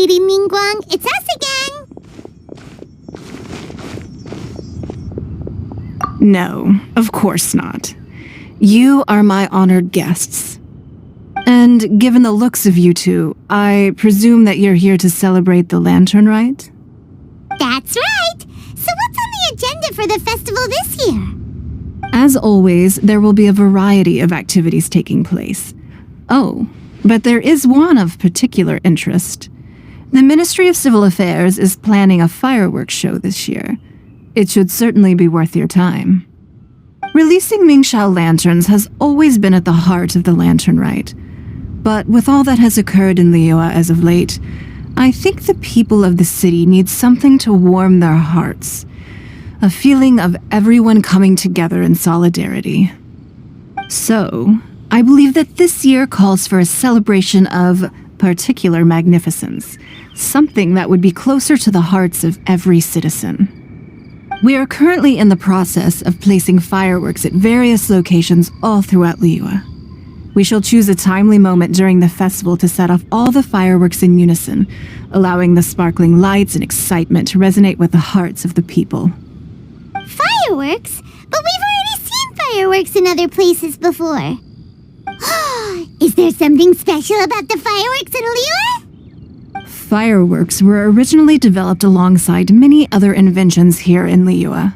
Lady Mingguang. It's us again. No, of course not. You are my honored guests. And given the looks of you two, I presume that you're here to celebrate the lantern rite? That's right. So what's on the agenda for the festival this year? As always, there will be a variety of activities taking place. Oh, but there is one of particular interest. The Ministry of Civil Affairs is planning a fireworks show this year. It should certainly be worth your time. Releasing Mingxiao lanterns has always been at the heart of the lantern rite. But with all that has occurred in Liyue as of late, I think the people of the city need something to warm their hearts. A feeling of everyone coming together in solidarity. So, I believe that this year calls for a celebration of particular magnificence, something that would be closer to the hearts of every citizen. We are currently in the process of placing fireworks at various locations all throughout Liyue. We shall choose a timely moment during the festival to set off all the fireworks in unison, allowing the sparkling lights and excitement to resonate with the hearts of the people. Fireworks? But we've already seen fireworks in other places before. Is there something special about the fireworks in Liyue? Fireworks were originally developed alongside many other inventions here in Liyue.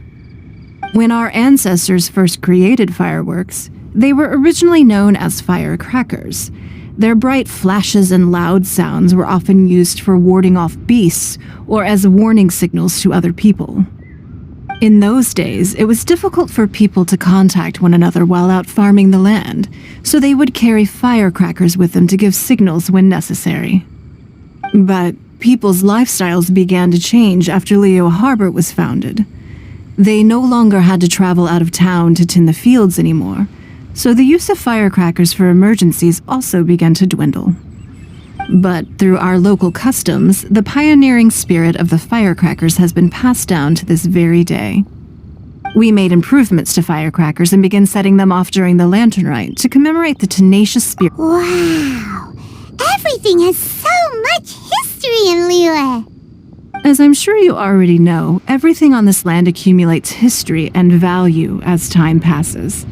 When our ancestors first created fireworks, they were originally known as firecrackers. Their bright flashes and loud sounds were often used for warding off beasts or as warning signals to other people. In those days, it was difficult for people to contact one another while out farming the land, so they would carry firecrackers with them to give signals when necessary. But people's lifestyles began to change after Liyue Harbor was founded. They no longer had to travel out of town to tin the fields anymore, so the use of firecrackers for emergencies also began to dwindle. But through our local customs, the pioneering spirit of the firecrackers has been passed down to this very day. We made improvements to firecrackers and began setting them off during the lantern rite to commemorate the tenacious spirit. Wow! Everything has so much history in Liyue! As I'm sure you already know, everything on this land accumulates history and value as time passes.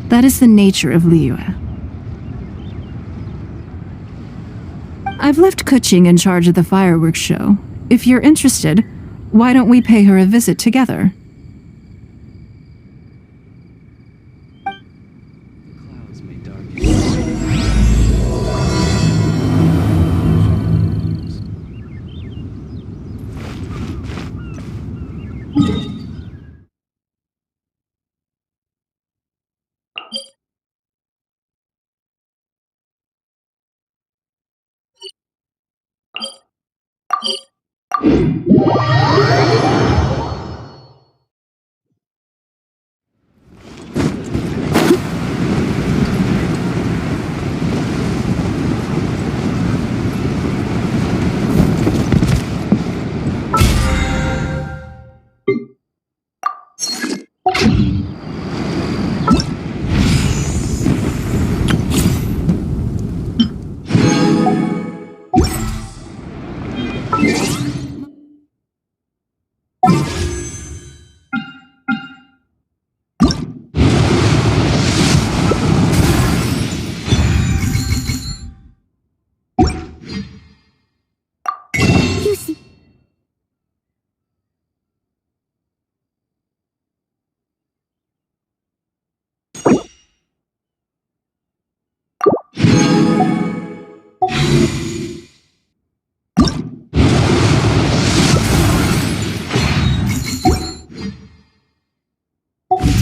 That is the nature of Liyue. I've left Kuching in charge of the fireworks show. If you're interested, why don't we pay her a visit together? Clouds may darken.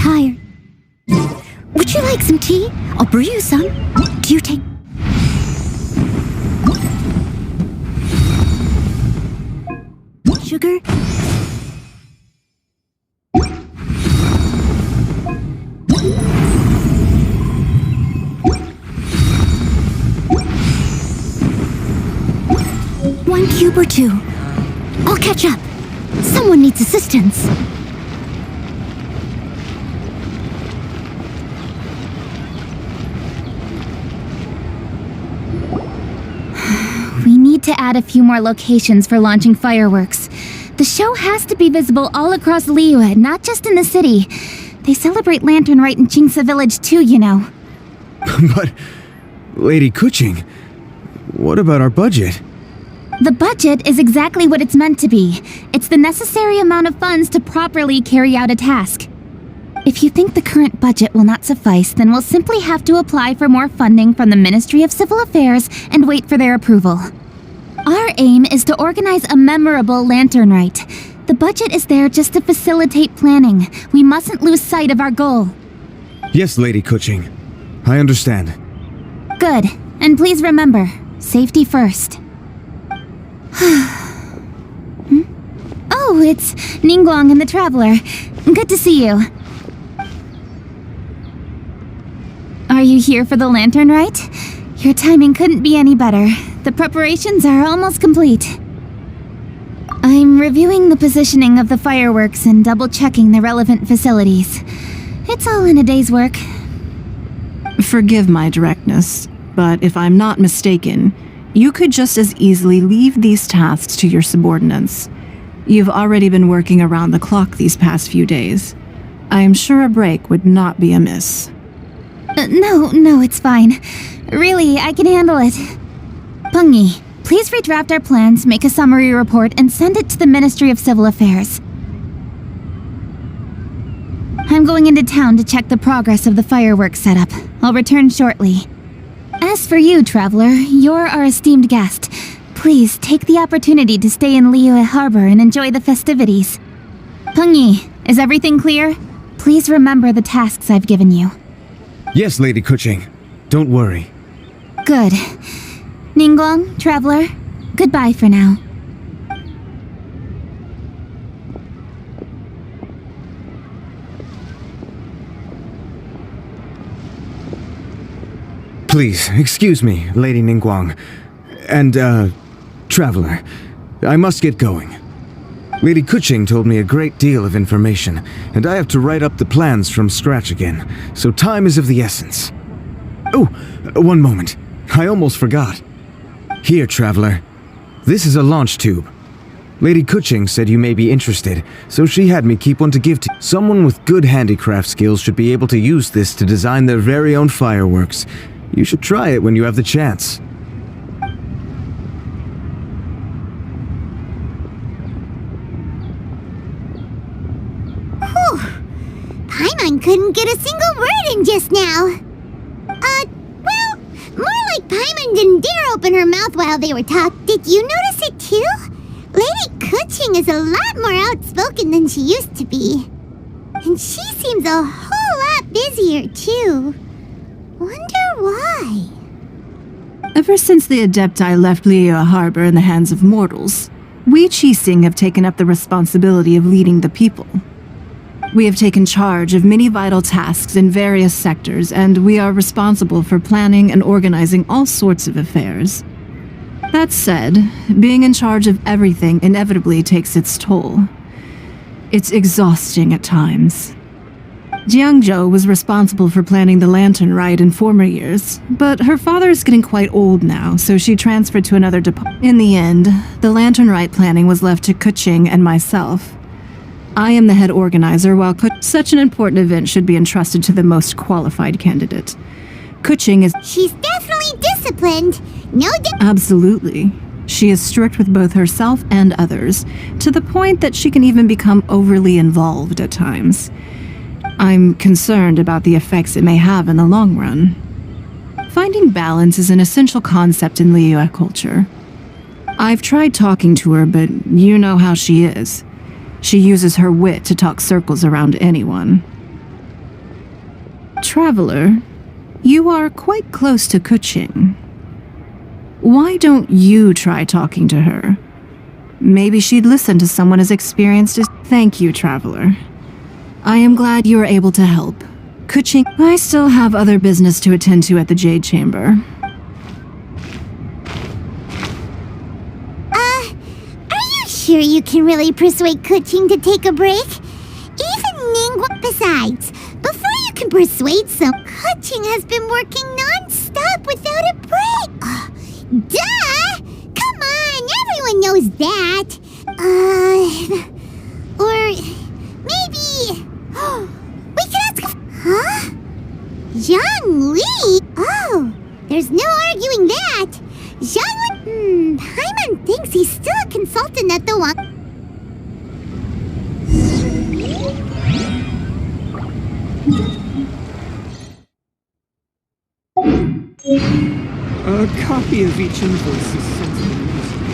Tired. Would you like some tea? I'll brew you some. Do you take... sugar? One cube or two. I'll catch up. Someone needs assistance. to add a few more locations for launching fireworks. The show has to be visible all across Liyue, not just in the city. They celebrate Lantern Rite in Jingsa Village too, you know. But, Lady Kuching, what about our budget? The budget is exactly what it's meant to be. It's the necessary amount of funds to properly carry out a task. If you think the current budget will not suffice, then we'll simply have to apply for more funding from the Ministry of Civil Affairs and wait for their approval. Our aim is to organize a memorable Lantern Rite. The budget is there just to facilitate planning. We mustn't lose sight of our goal. Yes, Lady Kuching. I understand. Good. And please remember, safety first. Oh, it's Ningguang and the Traveler. Good to see you. Are you here for the Lantern Rite? Your timing couldn't be any better. The preparations are almost complete. I'm reviewing the positioning of the fireworks and double-checking the relevant facilities. It's all in a day's work. Forgive my directness, but if I'm not mistaken, you could just as easily leave these tasks to your subordinates. You've already been working around the clock these past few days. I am sure a break would not be amiss. No, it's fine. Really, I can handle it. Pengyi, please redraft our plans, make a summary report, and send it to the Ministry of Civil Affairs. I'm going into town to check the progress of the fireworks setup. I'll return shortly. As for you, Traveler, you're our esteemed guest. Please take the opportunity to stay in Liyue Harbor and enjoy the festivities. Pengyi, is everything clear? Please remember the tasks I've given you. Yes, Lady Kuching. Don't worry. Good. Ningguang, Traveler, goodbye for now. Please, excuse me, Lady Ningguang. And, Traveler. I must get going. Lady Kuching told me a great deal of information, and I have to write up the plans from scratch again, so time is of the essence. Oh, one moment. I almost forgot. Here, Traveler. This is a launch tube. Lady Kuching said you may be interested, so she had me keep one to give to you. Someone with good handicraft skills should be able to use this to design their very own fireworks. You should try it when you have the chance. Paimon couldn't get a single word in just now. Well, more like Paimon didn't dare open her mouth while they were talking. Did you notice it too? Lady Kuching is a lot more outspoken than she used to be. And she seems a whole lot busier too. Wonder why? Ever since the Adepti left Liyue Harbor in the hands of mortals, we Qixing have taken up the responsibility of leading the people. We have taken charge of many vital tasks in various sectors, and we are responsible for planning and organizing all sorts of affairs. That said, being in charge of everything inevitably takes its toll. It's exhausting at times. Jiangzhou was responsible for planning the Lantern Rite in former years, but her father is getting quite old now, so she transferred to another department. In the end, the Lantern Rite planning was left to Kuching and myself. I am the head organizer, while such an important event should be entrusted to the most qualified candidate. Kuching is— She's definitely disciplined. No doubt. Absolutely. She is strict with both herself and others, to the point that she can even become overly involved at times. I'm concerned about the effects it may have in the long run. Finding balance is an essential concept in Liyue culture. I've tried talking to her, but you know how she is. She uses her wit to talk circles around anyone. Traveler, you are quite close to Kuching. Why don't you try talking to her? Maybe she'd listen to someone as experienced as— Thank you, Traveler. I am glad you are able to help. Kuching, I still have other business to attend to at the Jade Chamber. Are you sure you can really persuade Kuching to take a break? Even Ningguang. Besides, before you can persuade Kuching has been working non-stop without a break. Duh! Come Oh, there's no arguing that. Zhangli... Paimon thinks he's still a consultant at the one... A copy of each invoice is sent to the ministry.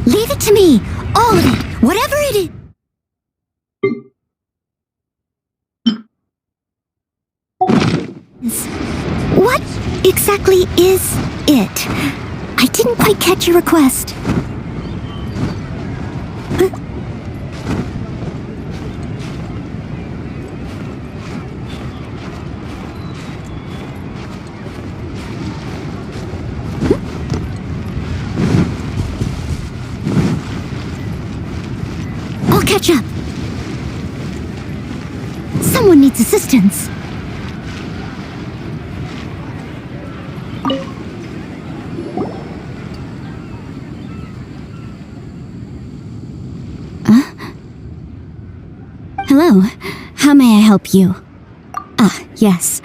Leave it to me! All of it! Whatever it is... What exactly is it? I didn't quite catch your request. I'll catch up. Someone needs assistance. Hello. How may I help you? Ah, yes.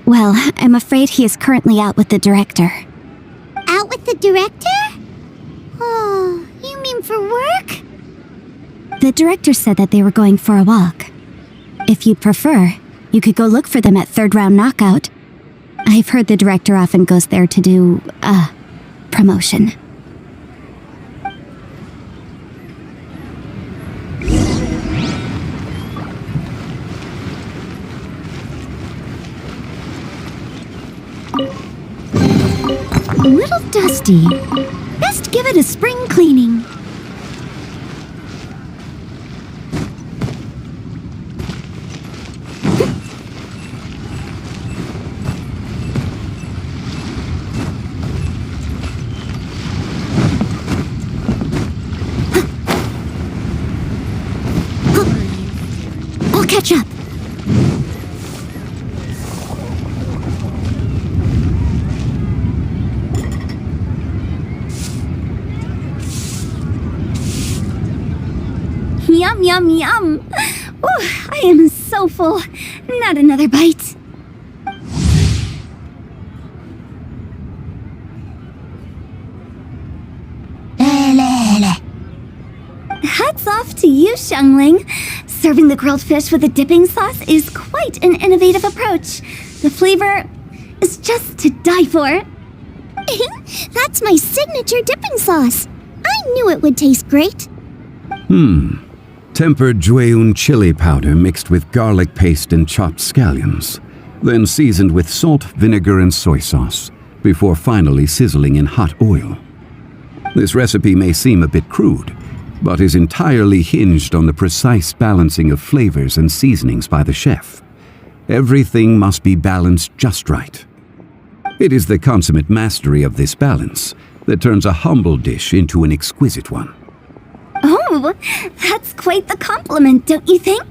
Well, I'm afraid he is currently out with the director. Out with the director? Oh, you mean for work? The director said that they were going for a walk. If you'd prefer, you could go look for them at Third Round Knockout. I've heard the director often goes there to do, promotion. A little dusty. Best give it a spring cleaning. I'll catch up. Yum, yum, yum. Ooh, I am so full. Not another bite. Hats off to you, Xiangling. Serving the grilled fish with a dipping sauce is quite an innovative approach. The flavor is just to die for. That's my signature dipping sauce. I knew it would taste great. Tempered Jueyun chili powder mixed with garlic paste and chopped scallions, then seasoned with salt, vinegar, and soy sauce, before finally sizzling in hot oil. This recipe may seem a bit crude, but is entirely hinged on the precise balancing of flavors and seasonings by the chef. Everything must be balanced just right. It is the consummate mastery of this balance that turns a humble dish into an exquisite one. Oh, that's quite the compliment, don't you think?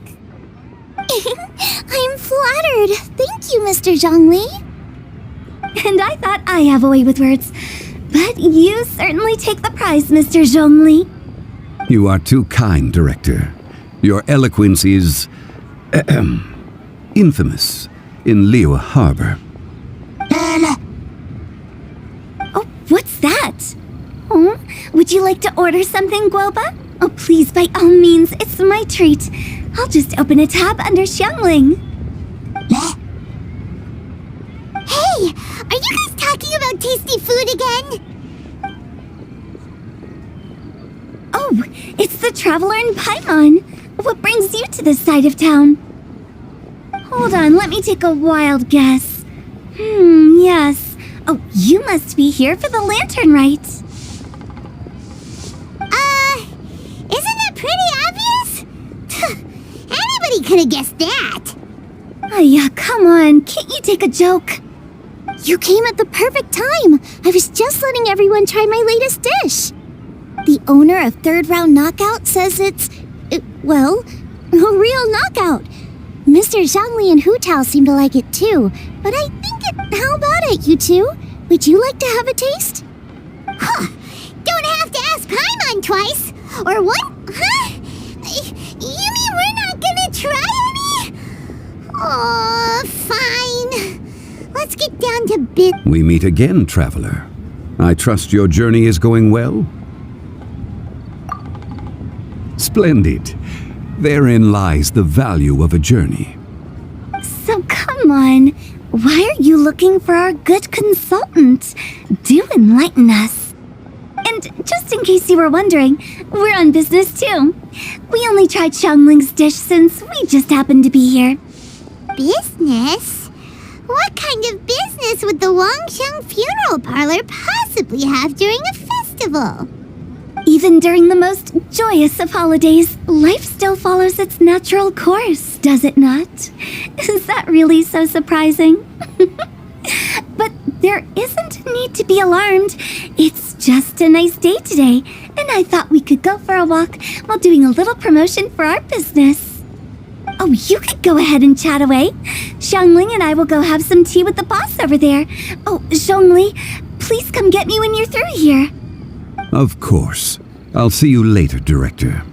I'm flattered. Thank you, Mr. Zhongli. And I thought I have a way with words. But you certainly take the prize, Mr. Zhongli. You are too kind, Director. Your eloquence is... infamous. in Liu Harbor. Oh, what's that? Oh, would you like to order something, Guoba? Oh, please, by all means, it's my treat. I'll just open a tab under Xiangling. Hey, are you guys talking about tasty food again? Oh, it's the Traveler in Paimon. What brings you to this side of town? Hold on, let me take a wild guess. Yes. Oh, you must be here for the lantern rite. Isn't that pretty obvious? Anybody could have guessed that. Oh, yeah, come on. Can't you take a joke? You came at the perfect time. I was just letting everyone try my latest dish. The owner of Third Round Knockout says it's, well, a real knockout. Mr. Zhangli and Hu Tao seem to like it too, but I think how about it, you two? Would you like to have a taste? Huh, don't have to ask Paimon twice. Or what? Huh? You mean we're not gonna try any? Oh, fine. Let's get down to business. We meet again, Traveler. I trust your journey is going well? Splendid. Therein lies the value of a journey. So come on. Why are you looking for our good consultant? Do enlighten us. And just in case you were wondering, we're on business too. We only tried Xiangling's dish since we just happened to be here. Business? What kind of business would the Wangsheng Funeral Parlor possibly have during a festival? Even during the most joyous of holidays, life still follows its natural course, does it not? Is that really so surprising? But there isn't a need to be alarmed. It's just a nice day today, and I thought we could go for a walk while doing a little promotion for our business. Oh, you could go ahead and chat away. Xiangling and I will go have some tea with the boss over there. Oh, Zhongli, please come get me when you're through here. Of course. I'll see you later, Director.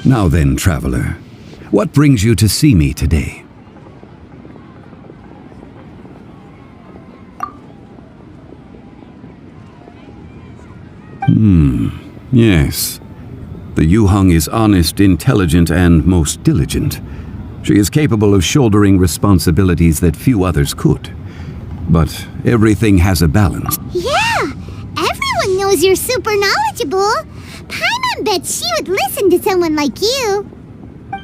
Now then, Traveler, what brings you to see me today? Yes. The Yuheng is honest, intelligent, and most diligent. She is capable of shouldering responsibilities that few others could. But everything has a balance. Yeah, everyone knows you're super knowledgeable. Paimon bets she would listen to someone like you.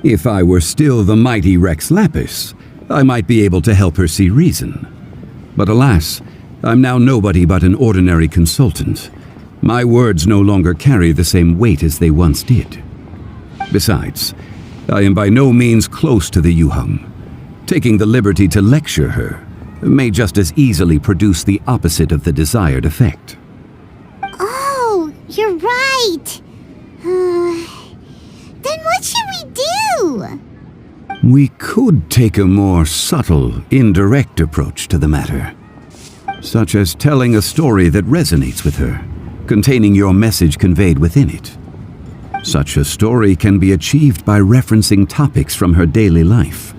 If I were still the mighty Rex Lapis, I might be able to help her see reason. But alas, I'm now nobody but an ordinary consultant. My words no longer carry the same weight as they once did. Besides, I am by no means close to the Yuheng. Taking the liberty to lecture her may just as easily produce the opposite of the desired effect. Oh, you're right. Then what should we do? We could take a more subtle, indirect approach to the matter, such as telling a story that resonates with her, containing your message conveyed within it. Such a story can be achieved by referencing topics from her daily life.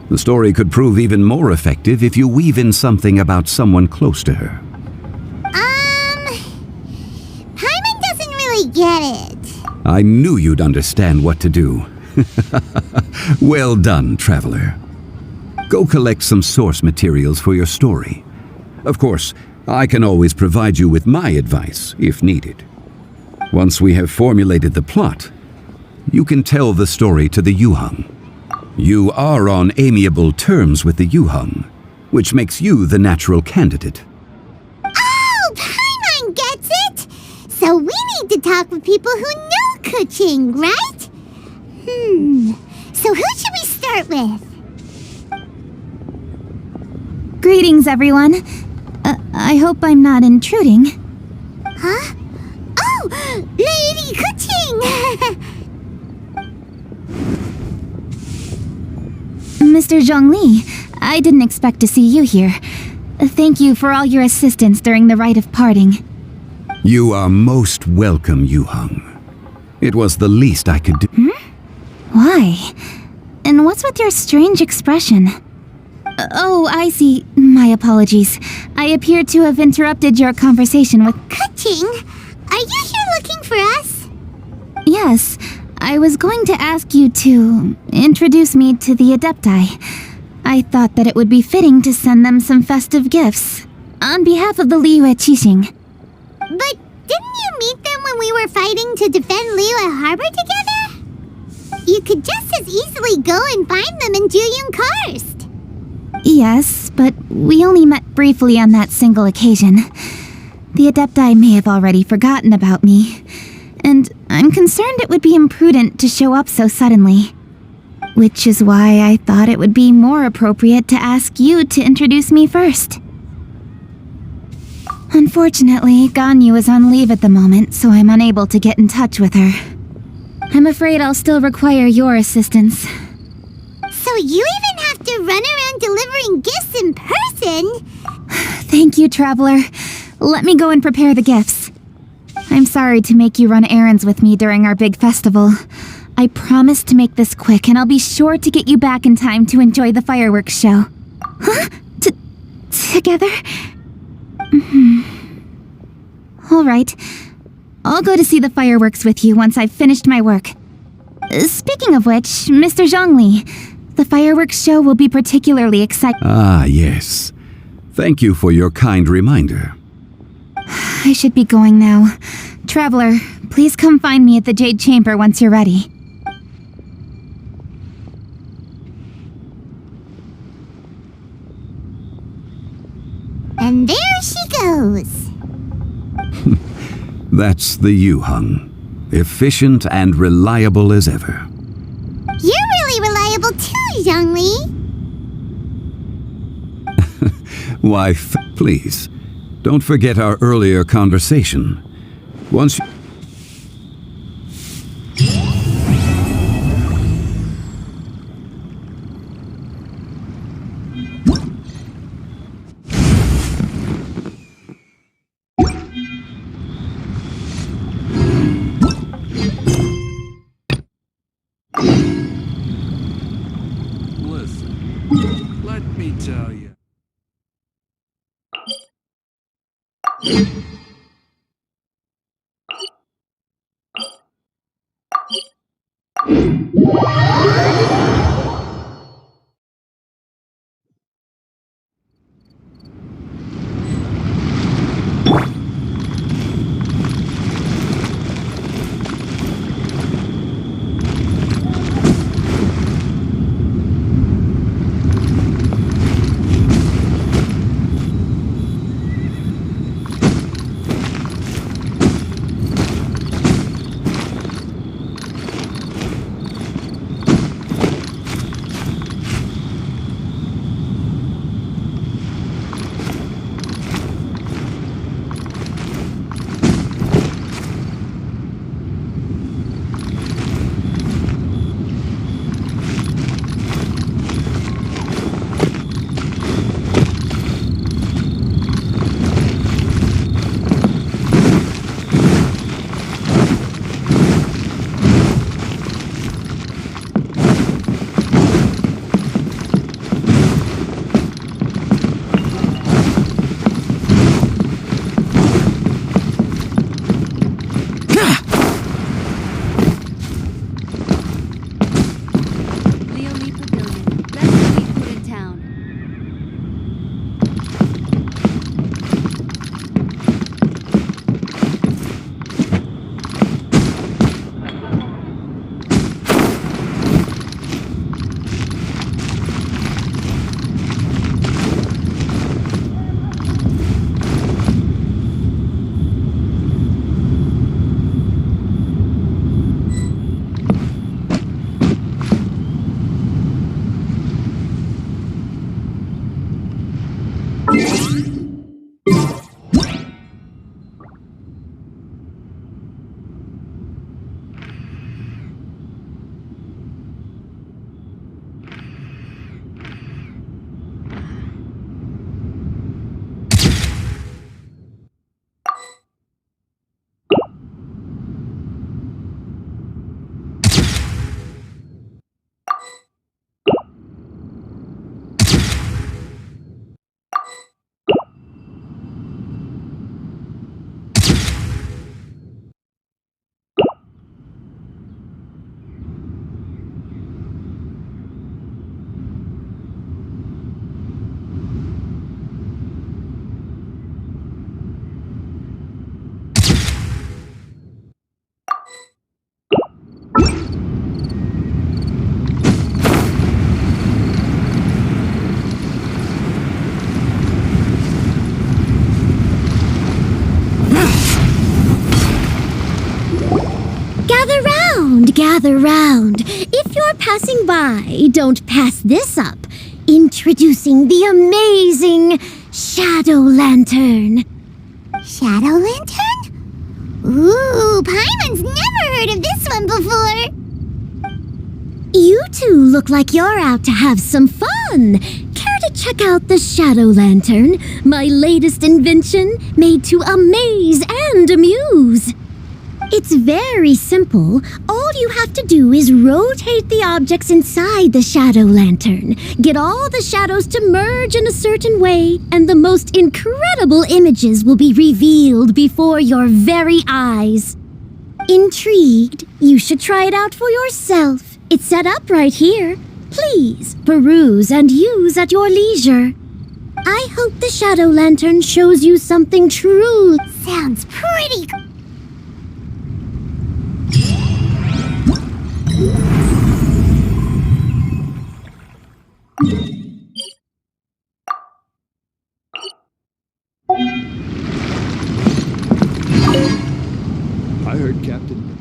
The story could prove even more effective if you weave in something about someone close to her. Paimon doesn't really get it. I knew you'd understand what to do. Well done, Traveler. Go collect some source materials for your story. Of course, I can always provide you with my advice, if needed. Once we have formulated the plot, you can tell the story to the Yuheng. You are on amiable terms with the Yuheng, which makes you the natural candidate. Oh, Paimon gets it! So we need to talk with people who know Kuching, right? So who should we start with? Greetings, everyone. I hope I'm not intruding. Huh? Oh, Lady Kuching! Mr. Zhongli, I didn't expect to see you here. Thank you for all your assistance during the rite of parting. You are most welcome, Yuheng. It was the least I could do. Why? And what's with your strange expression? Oh, I see. My apologies. I appear to have interrupted your conversation with... Kuching, are you here looking for us? Yes, I was going to ask you to introduce me to the Adepti. I thought that it would be fitting to send them some festive gifts. On behalf of the Liyue Qixing. But didn't you meet them when we were fighting to defend Liyue Harbor together? You could just as easily go and find them in Juyun Karst. Yes, but we only met briefly on that single occasion. The Adepti may have already forgotten about me, and I'm concerned it would be imprudent to show up so suddenly. Which is why I thought it would be more appropriate to ask you to introduce me first. Unfortunately, Ganyu is on leave at the moment, so I'm unable to get in touch with her. I'm afraid I'll still require your assistance. So you even have to run around delivering gifts in person? Thank you, Traveler. Let me go and prepare the gifts. I'm sorry to make you run errands with me during our big festival. I promise to make this quick, and I'll be sure to get you back in time to enjoy the fireworks show. Huh? Together? All right. I'll go to see the fireworks with you once I've finished my work. Speaking of which, Mr. Zhongli, the fireworks show will be particularly exciting. Ah, yes. Thank you for your kind reminder. I should be going now. Traveler, please come find me at the Jade Chamber once you're ready. And there she goes. That's the Yuheng. Efficient and reliable as ever. You're really reliable too, Zhongli. Why, please, don't forget our earlier conversation. Once you... Listen, let me tell you. gather round. If you're passing by, don't pass this up. Introducing the amazing Shadow Lantern. Shadow Lantern? Ooh, Paimon's never heard of this one before. You two look like you're out to have some fun. Care to check out the Shadow Lantern, my latest invention made to amaze and amuse? It's very simple. All you have to do is rotate the objects inside the Shadow Lantern, get all the shadows to merge in a certain way, and the most incredible images will be revealed before your very eyes. Intrigued? You should try it out for yourself. It's set up right here. Please peruse and use at your leisure. I hope the Shadow Lantern shows you something true. Sounds pretty cool. I heard Captain.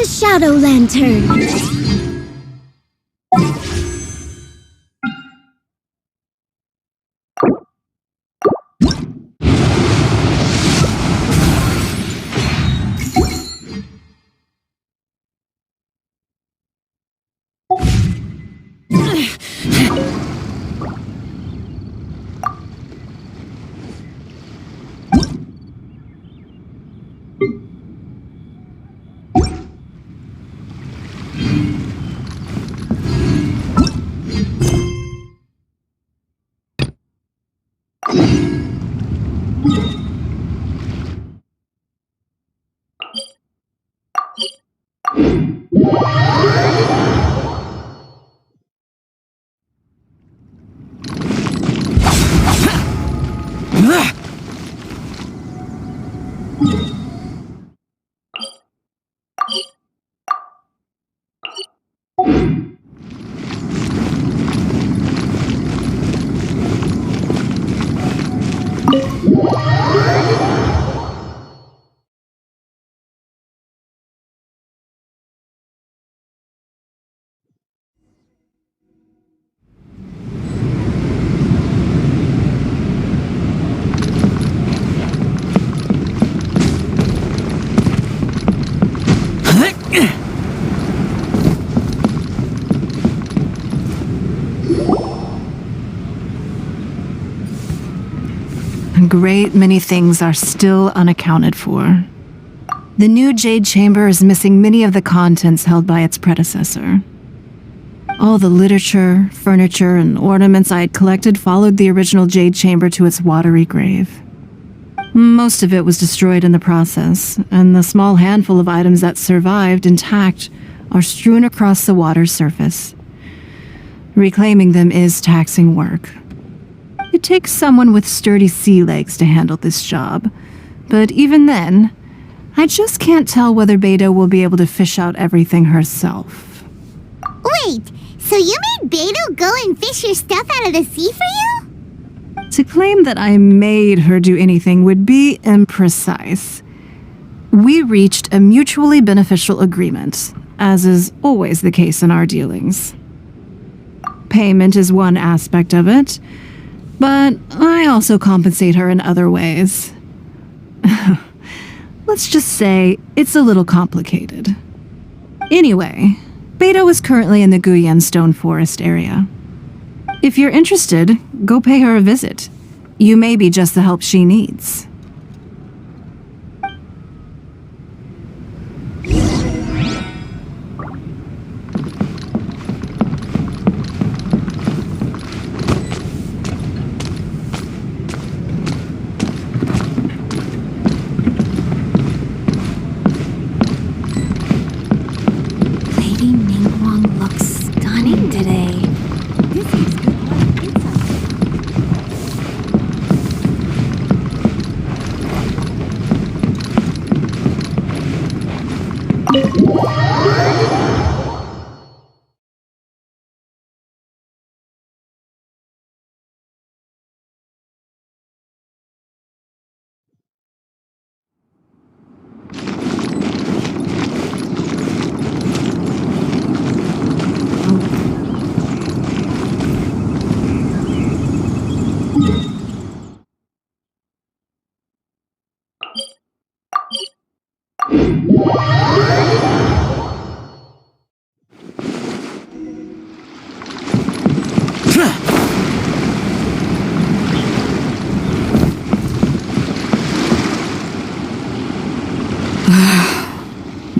the shadow lantern. A great many things are still unaccounted for. The new Jade Chamber is missing many of the contents held by its predecessor. All the literature, furniture, and ornaments I had collected followed the original Jade Chamber to its watery grave. Most of it was destroyed in the process, and the small handful of items that survived intact are strewn across the water's surface. Reclaiming them is taxing work. It takes someone with sturdy sea legs to handle this job, but even then, I just can't tell whether Beto will be able to fish out everything herself. Wait, so you made Beto go and fish your stuff out of the sea for you? To claim that I made her do anything would be imprecise. We reached a mutually beneficial agreement, as is always the case in our dealings. Payment is one aspect of it, but I also compensate her in other ways. Let's just say it's a little complicated. Anyway, Beto is currently in the Guyan Stone Forest area. If you're interested, go pay her a visit. You may be just the help she needs.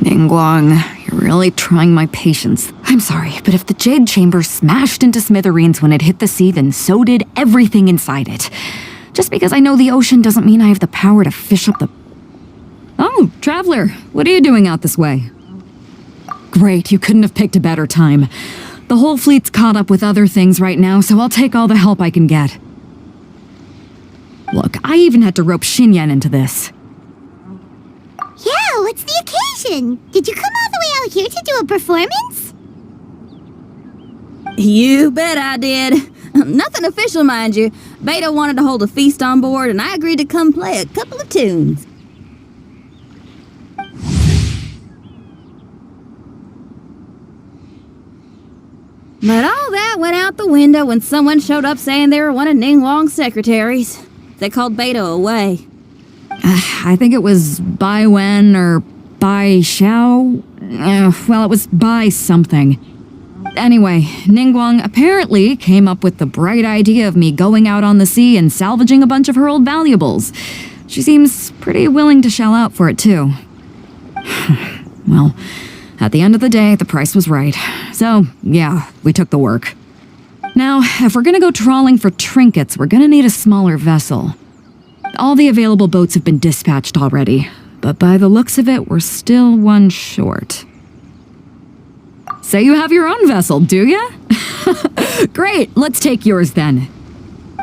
Ningguang, you're really trying my patience. I'm sorry, but if the Jade Chamber smashed into smithereens when it hit the sea, then so did everything inside it. Just because I know the ocean doesn't mean I have the power to fish up the... Oh, Traveler, what are you doing out this way? Great, you couldn't have picked a better time. The whole fleet's caught up with other things right now, so I'll take all the help I can get. Look, I even had to rope Xinyan into this. Yeah, what's the occasion? Did you come all the way out here to do a performance? You bet I did. Nothing official, mind you. Beto wanted to hold a feast on board, and I agreed to come play a couple of tunes. But all that went out the window when someone showed up saying they were one of Ningguang's secretaries. They called Beto away. I think it was Bai Wen or Bai Xiao. Well, it was Bai something. Anyway, Ningguang apparently came up with the bright idea of me going out on the sea and salvaging a bunch of her old valuables. She seems pretty willing to shell out for it, too. Well, at the end of the day, the price was right. So, yeah, we took the work. Now, if we're gonna go trawling for trinkets, we're gonna need a smaller vessel. All the available boats have been dispatched already, but by the looks of it, we're still one short. Say you have your own vessel, do ya? Great, let's take yours then.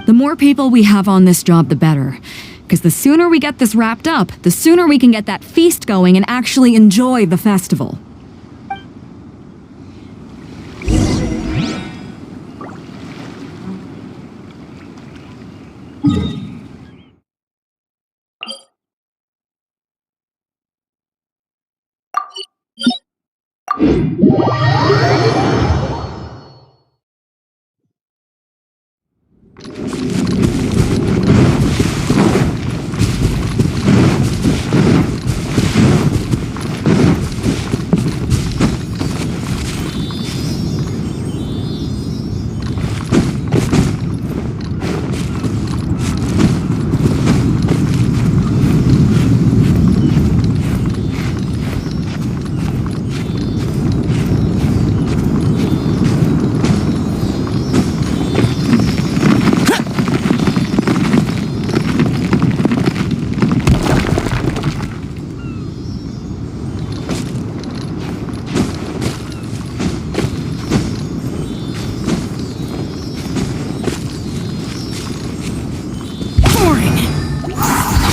The more people we have on this job, the better. Because the sooner we get this wrapped up, the sooner we can get that feast going and actually enjoy the festival.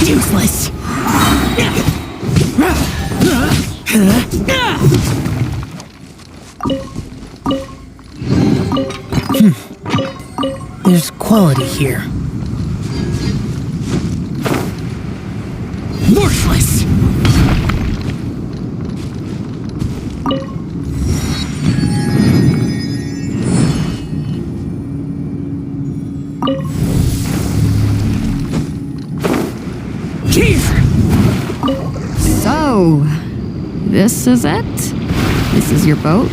Useless. There's quality here. Worthless. So, this is it? This is your boat?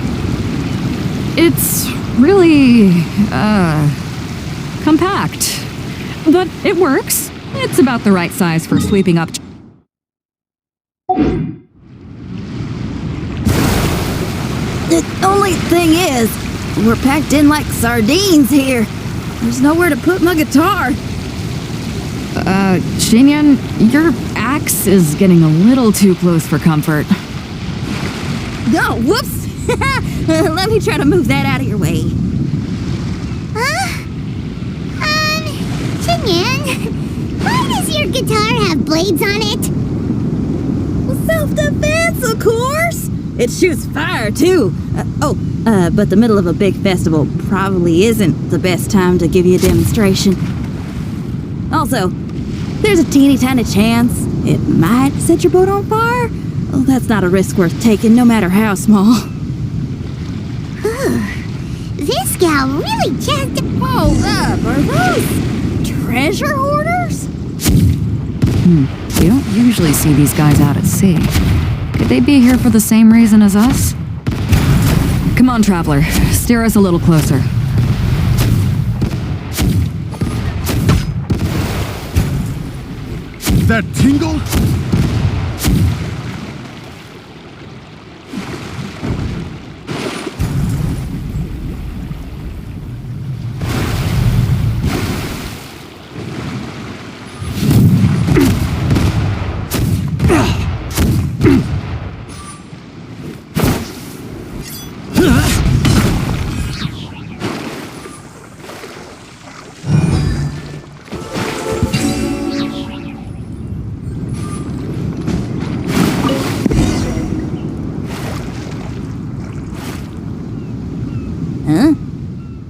It's really, compact. But it works. It's about the right size for sweeping up. The only thing is, we're packed in like sardines here. There's nowhere to put my guitar. Xinyan, your axe is getting a little too close for comfort. Oh, whoops! Let me try to move that out of your way. Xinyan, why does your guitar have blades on it? Self-defense, of course! It shoots fire, too. But the middle of a big festival probably isn't the best time to give you a demonstration. Also, there's a teeny tiny chance it might set your boat on fire. Oh, that's not a risk worth taking, no matter how small. This gal really just... Hold up, are those treasure hoarders? You don't usually see these guys out at sea. Could they be here for the same reason as us? Come on, traveler. Steer us a little closer. That tingle?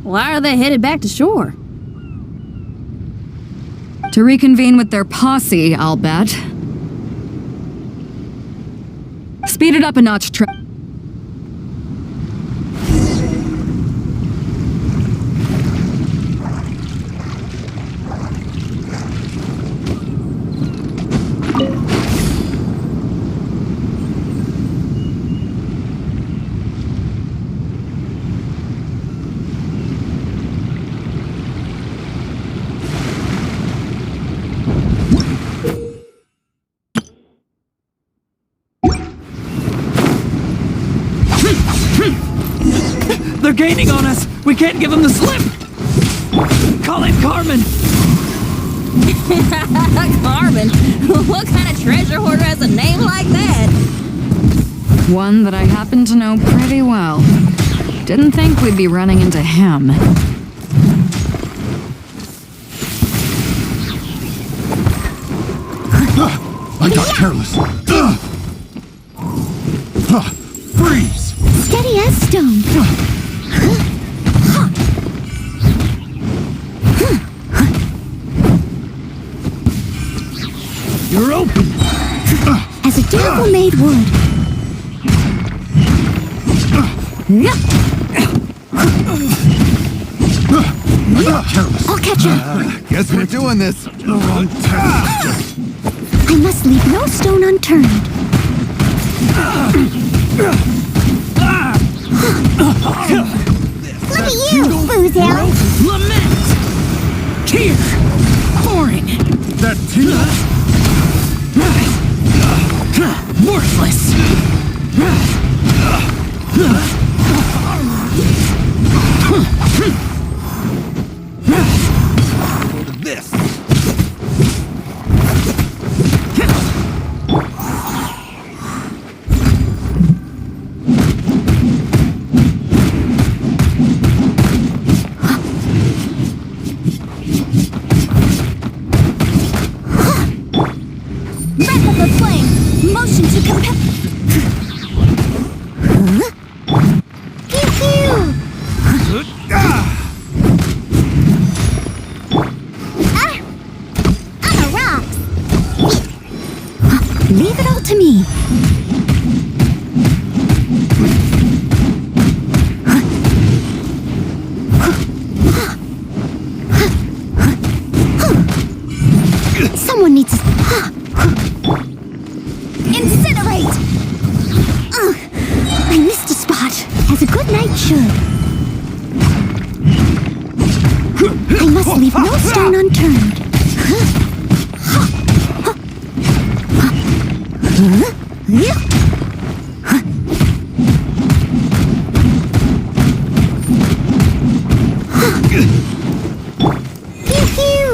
Why are they headed back to shore? To reconvene with their posse, I'll bet. Speed it up a notch, They're gaining on us! We can't give them the slip! Call in Carmen! Carmen? What kind of treasure hoarder has a name like that? One that I happen to know pretty well. Didn't think we'd be running into him. I got careless. Freeze! Steady as stone. You're open! As a devil made wood. I got careless. I'll catch you. Guess we're doing this. I must leave no stone unturned. Look at you, Boozle. Lament! Tear! Pouring! That tea? Worthless! This. Breath of the flame. Motion to compel. Pew pew. On the rocks. Leave it all to me. Someone needs to... Incinerate! Ugh, I missed a spot, as a good knight should. I must leave no stone unturned. Pew pew.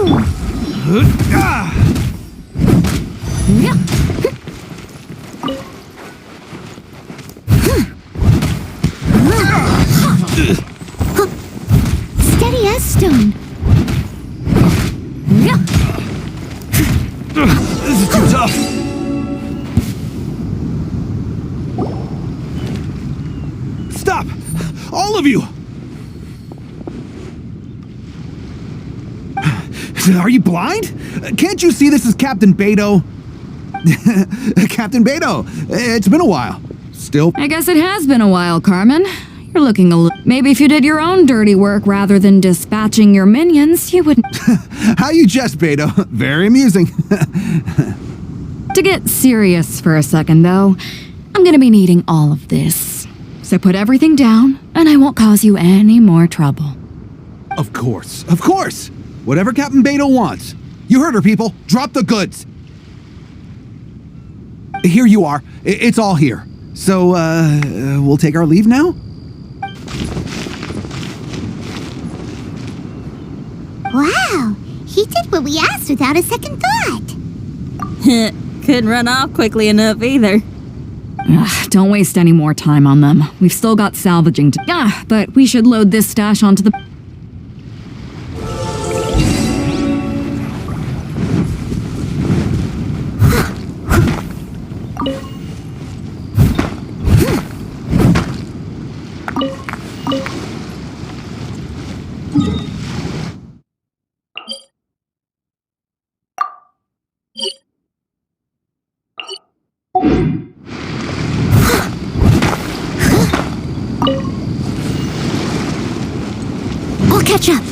Steady as stone. This is too tough. Stop! All of you! Are you blind? Can't you see this is Captain Beto? Captain Beto, it's been a while. Still, I guess it has been a while, Carmen. You're looking a little... Maybe if you did your own dirty work rather than dispatching your minions, you wouldn't... how you jest, Beto? Very amusing. To get serious for a second, though, I'm gonna be needing all of this. So put everything down, and I won't cause you any more trouble. Of course, of course. Whatever Captain Beto wants. You heard her, people. Drop the goods. Here you are. It's all here. So, we'll take our leave now? Wow, he did what we asked without a second thought. Couldn't run off quickly enough either. Ugh, don't waste any more time on them. We've still got salvaging to... Yeah, but we should load this stash onto the... I'll catch up.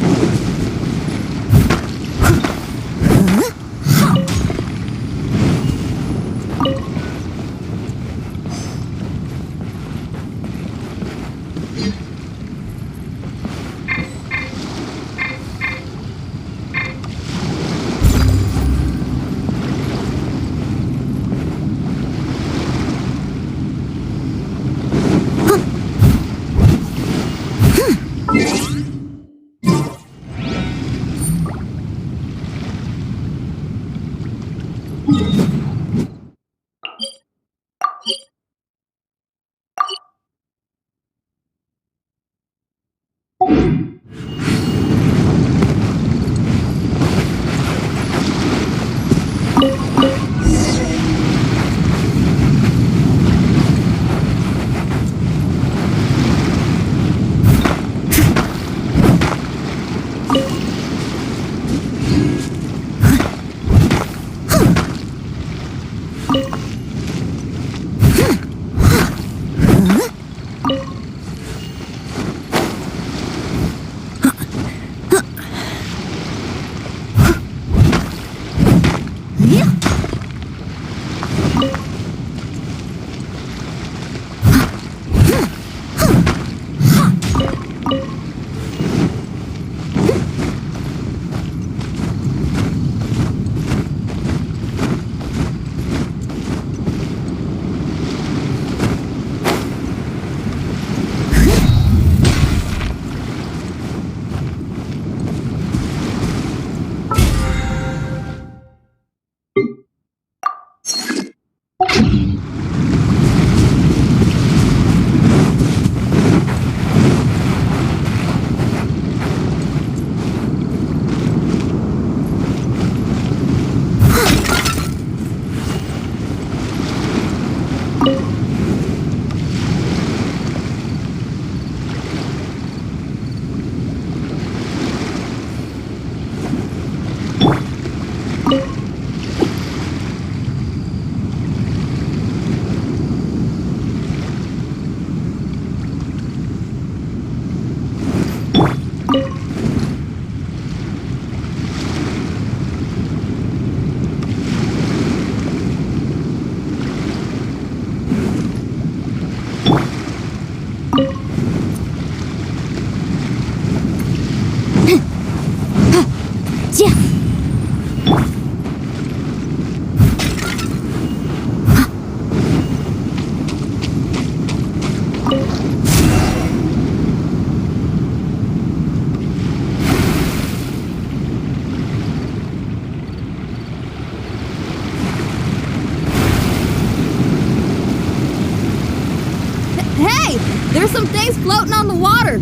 Hey! There's some things floating on the water!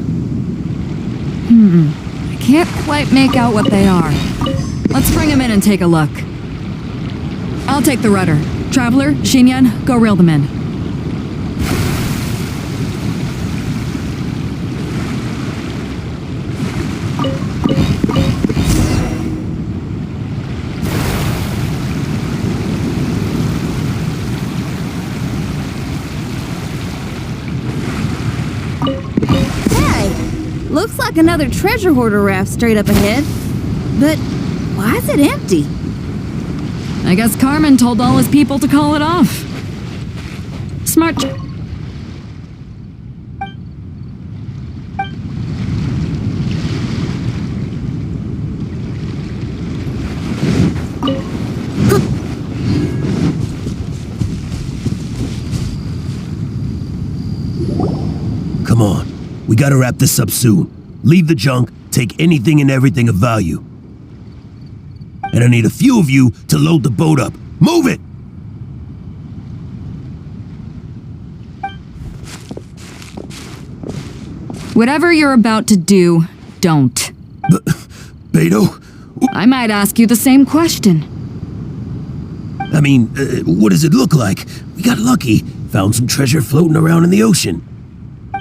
I can't quite make out what they are. Let's bring them in and take a look. I'll take the rudder. Traveler, Xinyan, go reel them in. Looks like another treasure hoarder raft straight up ahead. But why is it empty? I guess Carmen told all his people to call it off. Smart. Come on. We gotta wrap this up soon. Leave the junk, take anything and everything of value. And I need a few of you to load the boat up. Move it! Whatever you're about to do, don't. Beto? I might ask you the same question. I mean, what does it look like? We got lucky. Found some treasure floating around in the ocean.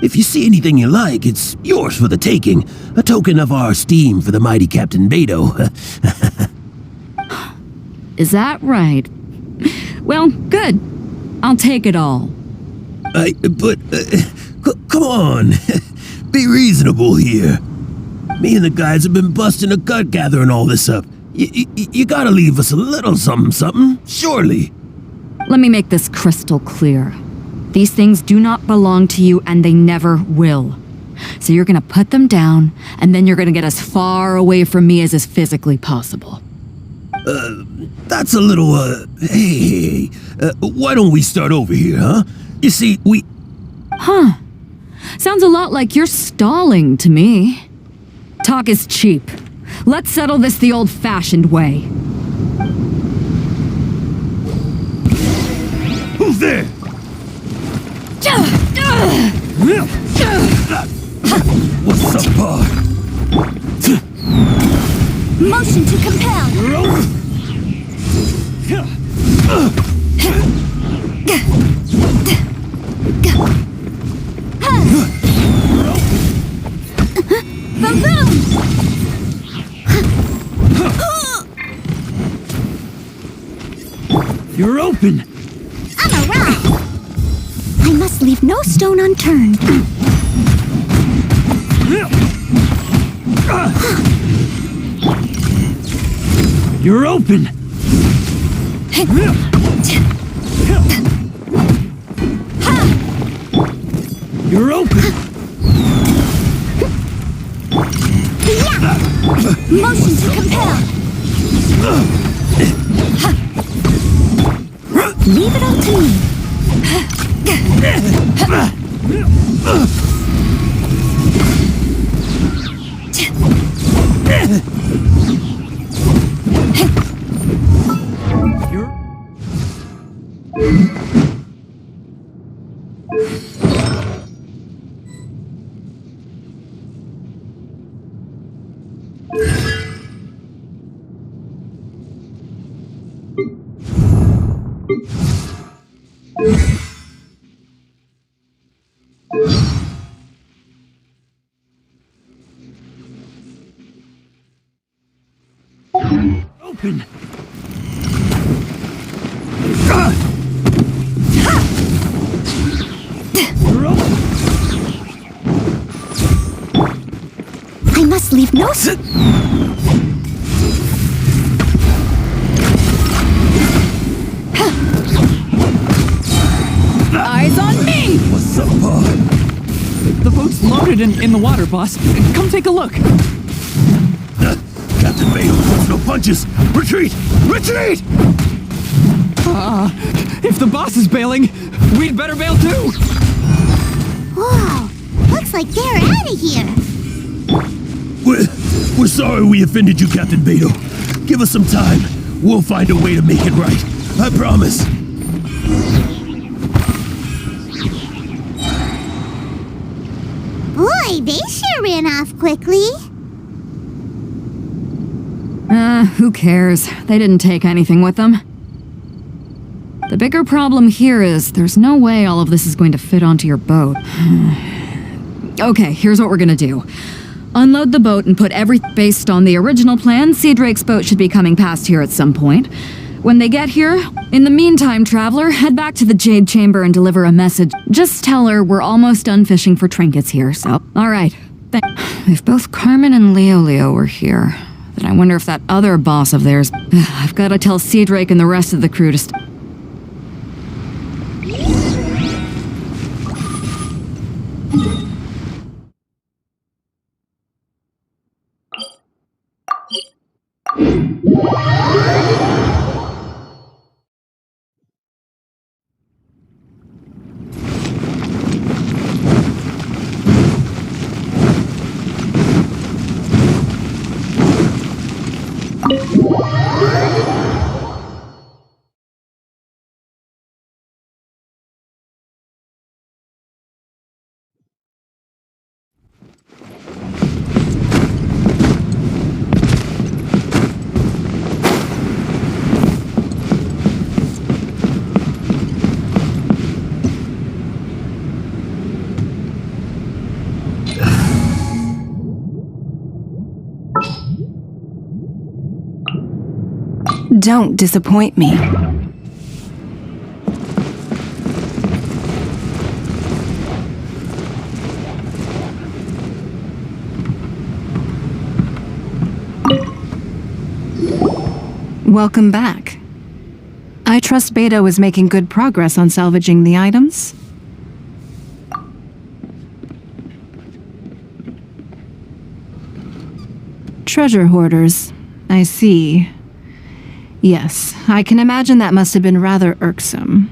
If you see anything you like, it's yours for the taking. A token of our esteem for the mighty Captain Beto. Is that right? Well, good. I'll take it all. Come on. Be reasonable here. Me and the guys have been busting a gut gathering all this up. You gotta leave us a little something, surely. Let me make this crystal clear. These things do not belong to you, and they never will. So you're gonna put them down, and then you're gonna get as far away from me as is physically possible. That's a little, hey, why don't we start over here, huh? You see, Sounds a lot like you're stalling to me. Talk is cheap. Let's settle this the old-fashioned way. Who's there? What's up, Pa? Motion to compel. You're open! I'm a rock. I must leave no stone unturned. You're open! You're open! Motion to compel. Leave it all to me. Open! You're open! I must leave no Eyes on me! What's up, exploded in the water, boss. Come take a look. Captain Beto pulls no punches. Retreat! Retreat! If the boss is bailing, we'd better bail too. Whoa, looks like they're out of here. We're sorry we offended you, Captain Beto. Give us some time. We'll find a way to make it right. I promise. Boy, they sure ran off quickly. Who cares? They didn't take anything with them. The bigger problem here is there's no way all of this is going to fit onto your boat. Okay, here's what we're gonna do. Unload the boat and put everything based on the original plan. Sea Drake's boat should be coming past here at some point. When they get here, in the meantime, Traveler, head back to the Jade Chamber and deliver a message. Just tell her we're almost done fishing for trinkets here, so... Alright. If both Carmen and Leo were here, then I wonder if that other boss of theirs... I've gotta tell Sea Drake and the rest of the crew to Don't disappoint me. Welcome back. I trust Beto is making good progress on salvaging the items. Treasure hoarders. I see. Yes, I can imagine that must have been rather irksome.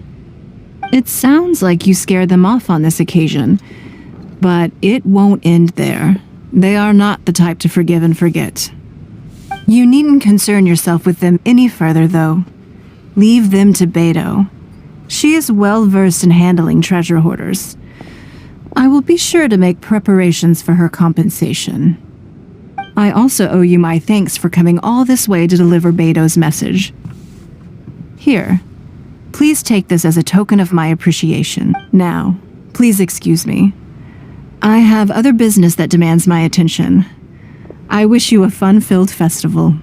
It sounds like you scared them off on this occasion, but it won't end there. They are not the type to forgive and forget. You needn't concern yourself with them any further, though. Leave them to Beto. She is well versed in handling treasure hoarders. I will be sure to make preparations for her compensation. I also owe you my thanks for coming all this way to deliver Beto's message. Here, please take this as a token of my appreciation. Now, please excuse me. I have other business that demands my attention. I wish you a fun-filled festival.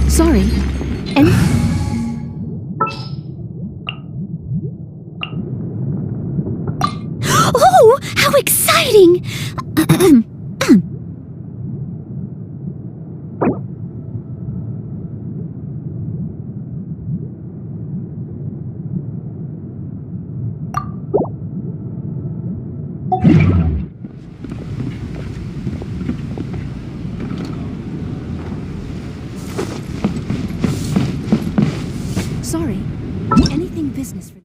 Sorry. And... Oh, how exciting! Sorry. Anything business for...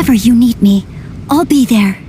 Whenever you need me, I'll be there.